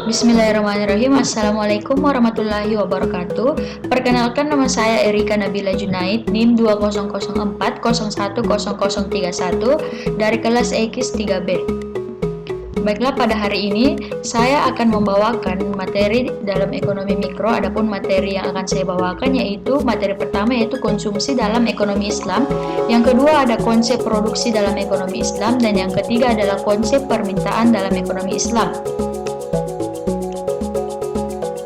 Bismillahirrahmanirrahim. Assalamualaikum warahmatullahi wabarakatuh. Perkenalkan, nama saya Erika Nabila Junaid, NIM 2004010031 dari kelas EKIS 3B. Baiklah, pada hari ini saya akan membawakan materi dalam ekonomi mikro. Adapun materi yang akan saya bawakan yaitu materi pertama yaitu konsumsi dalam ekonomi Islam, yang kedua ada konsep produksi dalam ekonomi Islam, dan yang ketiga adalah konsep permintaan dalam ekonomi Islam.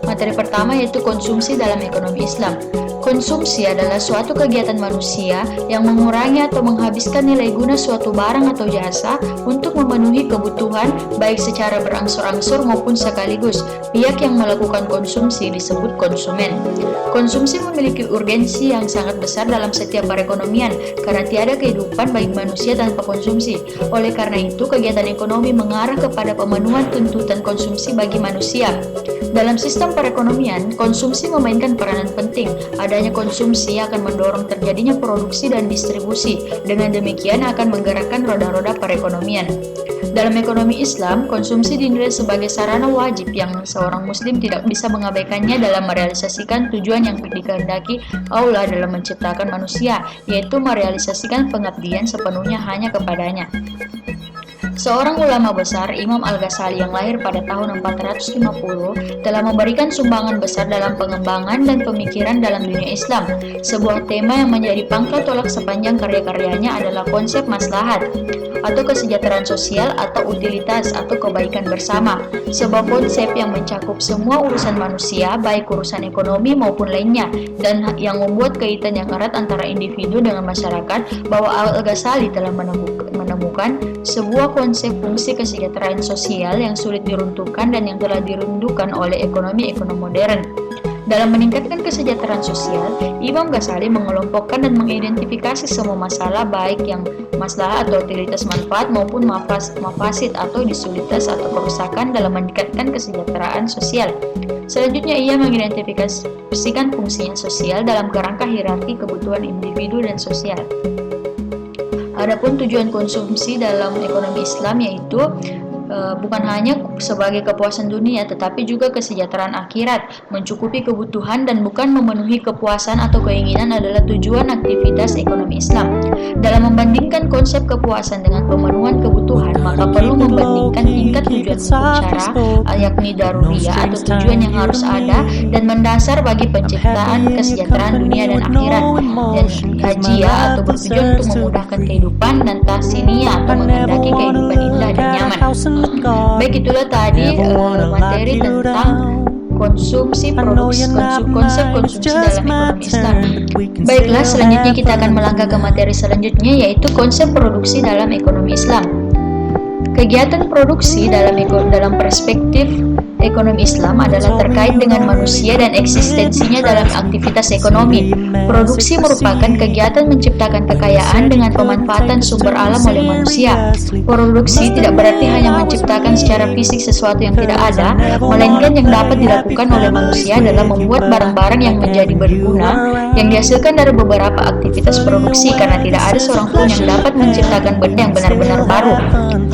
Materi pertama yaitu konsumsi dalam ekonomi Islam. Konsumsi adalah suatu kegiatan manusia yang mengurangi atau menghabiskan nilai guna suatu barang atau jasa untuk memenuhi kebutuhan baik secara berangsur-angsur maupun sekaligus. Pihak yang melakukan konsumsi disebut konsumen. Konsumsi memiliki urgensi yang sangat besar dalam setiap perekonomian karena tiada kehidupan bagi manusia tanpa konsumsi. Oleh karena itu, kegiatan ekonomi mengarah kepada pemenuhan tuntutan konsumsi bagi manusia. Dalam sistem perekonomian, konsumsi memainkan peranan penting. Adanya konsumsi akan mendorong terjadinya produksi dan distribusi. Dengan demikian akan menggerakkan roda-roda perekonomian. Dalam ekonomi Islam, konsumsi dinilai sebagai sarana wajib yang seorang muslim tidak bisa mengabaikannya dalam merealisasikan tujuan yang dikehendaki Allah dalam menciptakan manusia, yaitu merealisasikan pengabdian sepenuhnya hanya kepadanya. Seorang ulama besar, Imam Al-Ghazali yang lahir pada tahun 450, telah memberikan sumbangan besar dalam pengembangan dan pemikiran dalam dunia Islam. Sebuah tema yang menjadi pangkal tolak sepanjang karya-karyanya adalah konsep maslahat, atau kesejahteraan sosial atau utilitas atau kebaikan bersama. Sebuah konsep yang mencakup semua urusan manusia, baik urusan ekonomi maupun lainnya, dan yang membuat kaitan yang erat antara individu dengan masyarakat, bahwa Al-Ghazali telah menemukan sebuah konsep fungsi kesejahteraan sosial yang sulit diruntuhkan dan yang telah dirindukan oleh ekonomi modern. Dalam meningkatkan kesejahteraan sosial, Imam Ghazali mengelompokkan dan mengidentifikasi semua masalah, baik yang masalah atau utilitas manfaat maupun mafasid atau disulitas atau kerusakan dalam meningkatkan kesejahteraan sosial. Selanjutnya, ia mengidentifikasikan fungsinya sosial dalam kerangka hierarki kebutuhan individu dan sosial. Adapun tujuan konsumsi dalam ekonomi Islam yaitu bukan hanya sebagai kepuasan dunia, tetapi juga kesejahteraan akhirat. Mencukupi kebutuhan dan bukan memenuhi kepuasan atau keinginan adalah tujuan aktivitas ekonomi Islam. Dalam membandingkan konsep kepuasan dengan pemenuhan kebutuhan, maka perlu membandingkan tingkat tujuan hukum syara, yakni daruriyah atau tujuan yang harus ada dan mendasar bagi penciptaan kesejahteraan dunia dan akhirat, dan hajiyah atau bertujuan untuk memudahkan kehidupan, dan tahsiniyah atau menghendaki kehidupan indah dan nyaman. Baik, itulah tadi materi tentang konsumsi produksi, konsep konsumsi dalam ekonomi Islam. Baiklah, selanjutnya kita akan melangkah ke materi selanjutnya yaitu konsep produksi dalam ekonomi Islam. Kegiatan produksi dalam perspektif ekonomi Islam adalah terkait dengan manusia dan eksistensinya dalam aktivitas ekonomi. Produksi merupakan kegiatan menciptakan kekayaan dengan pemanfaatan sumber alam oleh manusia. Produksi tidak berarti hanya menciptakan secara fisik sesuatu yang tidak ada, melainkan yang dapat dilakukan oleh manusia adalah membuat barang-barang yang menjadi berguna yang dihasilkan dari beberapa aktivitas produksi, karena tidak ada seorang pun yang dapat menciptakan benda yang benar-benar baru.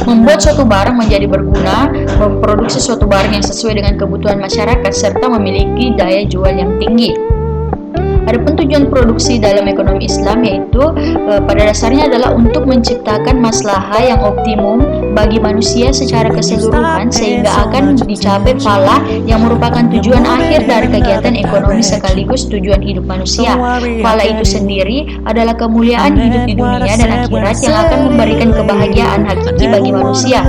Membuat suatu barang menjadi berguna, memproduksi suatu barang yang sesuai dengan kebutuhan masyarakat serta memiliki daya jual yang tinggi. Adapun tujuan produksi dalam ekonomi Islam yaitu pada dasarnya adalah untuk menciptakan maslahah yang optimum bagi manusia secara keseluruhan sehingga akan dicapai falah yang merupakan tujuan akhir dari kegiatan ekonomi sekaligus tujuan hidup manusia. Falah itu sendiri adalah kemuliaan hidup di dunia dan akhirat yang akan memberikan kebahagiaan hakiki bagi manusia.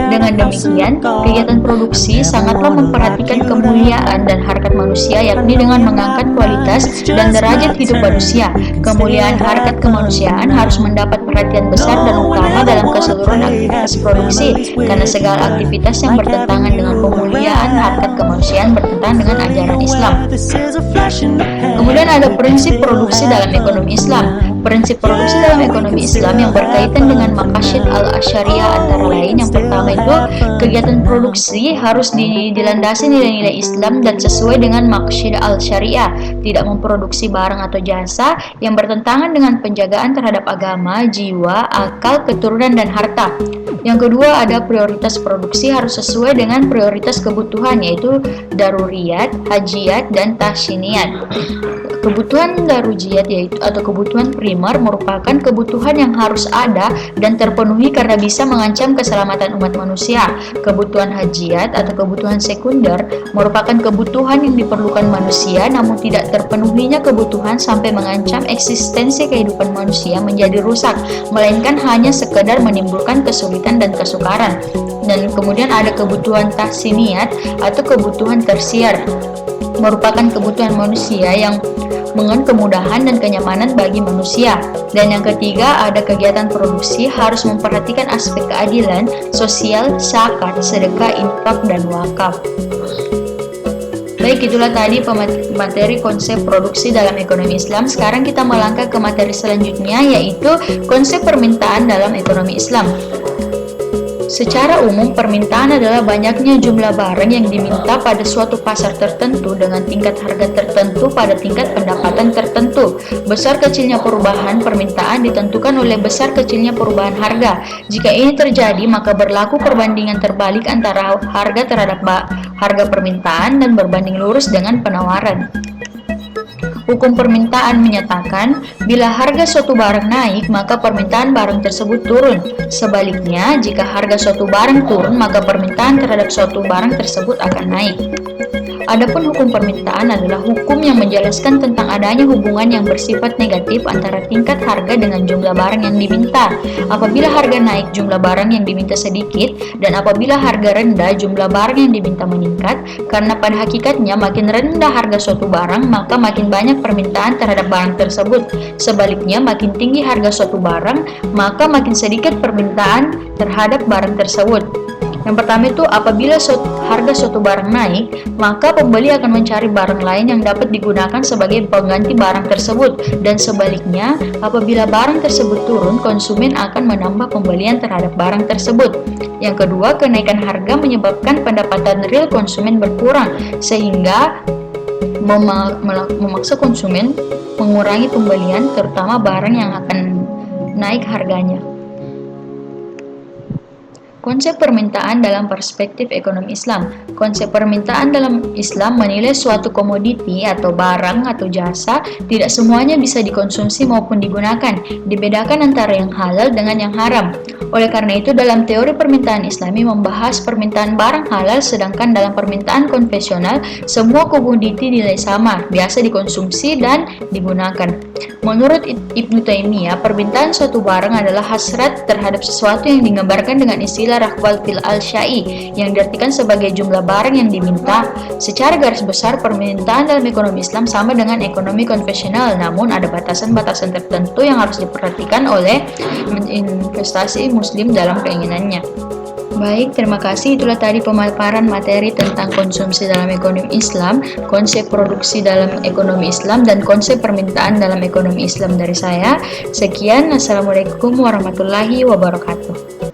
Dengan demikian, kegiatan produksi sangatlah memperhatikan kemuliaan dan harkat manusia, yakni dengan mengangkat kualitas dan derajat hidup manusia. Kemuliaan harkat kemanusiaan harus mendapat perhatian besar dan utama dalam keseluruhan aktivitas produksi, karena segala aktivitas yang bertentangan dengan pemuliaan harkat kemanusiaan bertentangan dengan ajaran Islam. Kemudian ada prinsip produksi dalam ekonomi Islam. Prinsip produksi dalam ekonomi Islam yang berkaitan dengan maqasid al-syariah antara lain yang pertama itu kegiatan produksi harus dilandasi nilai-nilai Islam dan sesuai dengan maqasid al-syariah, tidak memproduksi barang atau jasa yang bertentangan dengan penjagaan terhadap agama, jiwa, akal, keturunan, dan harta. Yang kedua, ada prioritas produksi harus sesuai dengan prioritas kebutuhan, yaitu daruriyat, hajiyat, dan tahsiniyat. Kebutuhan daruriyat yaitu atau kebutuhan primer merupakan kebutuhan yang harus ada dan terpenuhi karena bisa mengancam keselamatan umat manusia. Kebutuhan hajiyat atau kebutuhan sekunder merupakan kebutuhan yang diperlukan manusia namun tidak terpenuhinya kebutuhan sampai mengancam eksistensi kehidupan manusia menjadi rusak, melainkan hanya sekedar menimbulkan kesulitan dan kesukaran. Dan kemudian ada kebutuhan tahsiniyat atau kebutuhan tersier, merupakan kebutuhan manusia yang dengan kemudahan dan kenyamanan bagi manusia. Dan yang ketiga, ada kegiatan produksi harus memperhatikan aspek keadilan, sosial, zakat, sedekah, infak, dan wakaf. Baik, itulah tadi materi konsep produksi dalam ekonomi Islam. Sekarang kita melangkah ke materi selanjutnya, yaitu konsep permintaan dalam ekonomi Islam. Secara umum, permintaan adalah banyaknya jumlah barang yang diminta pada suatu pasar tertentu dengan tingkat harga tertentu pada tingkat pendapatan tertentu. Besar kecilnya perubahan permintaan ditentukan oleh besar kecilnya perubahan harga. Jika ini terjadi, maka berlaku perbandingan terbalik antara harga terhadap harga permintaan dan berbanding lurus dengan penawaran. Hukum permintaan menyatakan, bila harga suatu barang naik, maka permintaan barang tersebut turun. Sebaliknya, jika harga suatu barang turun, maka permintaan terhadap suatu barang tersebut akan naik. Adapun hukum permintaan adalah hukum yang menjelaskan tentang adanya hubungan yang bersifat negatif antara tingkat harga dengan jumlah barang yang diminta. Apabila harga naik, jumlah barang yang diminta sedikit, dan apabila harga rendah, jumlah barang yang diminta meningkat. Karena pada hakikatnya makin rendah harga suatu barang, maka makin banyak permintaan terhadap barang tersebut. Sebaliknya, makin tinggi harga suatu barang, maka makin sedikit permintaan terhadap barang tersebut. Yang pertama itu, apabila harga suatu barang naik, maka pembeli akan mencari barang lain yang dapat digunakan sebagai pengganti barang tersebut. Dan sebaliknya, apabila barang tersebut turun, konsumen akan menambah pembelian terhadap barang tersebut. Yang kedua, kenaikan harga menyebabkan pendapatan real konsumen berkurang, sehingga memaksa konsumen mengurangi pembelian, terutama barang yang akan naik harganya. Konsep permintaan dalam perspektif ekonomi Islam. Konsep permintaan dalam Islam menilai suatu komoditi atau barang atau jasa tidak semuanya bisa dikonsumsi maupun digunakan. Dibedakan antara yang halal dengan yang haram. Oleh karena itu, dalam teori permintaan Islami membahas permintaan barang halal, sedangkan dalam permintaan konvensional semua komoditi nilai sama, biasa dikonsumsi dan digunakan. Menurut Ibnu Taimiyah, permintaan suatu barang adalah hasrat terhadap sesuatu yang digambarkan dengan istilah raghbah fil al-syai, yang diartikan sebagai jumlah barang yang diminta. Secara garis besar, permintaan dalam ekonomi Islam sama dengan ekonomi konvensional, namun ada batasan-batasan tertentu yang harus diperhatikan oleh investasi muslim dalam keinginannya. Baik, terima kasih. Itulah tadi pemaparan materi tentang konsumsi dalam ekonomi Islam, konsep produksi dalam ekonomi Islam, dan konsep permintaan dalam ekonomi Islam dari saya. Sekian, Assalamualaikum warahmatullahi wabarakatuh.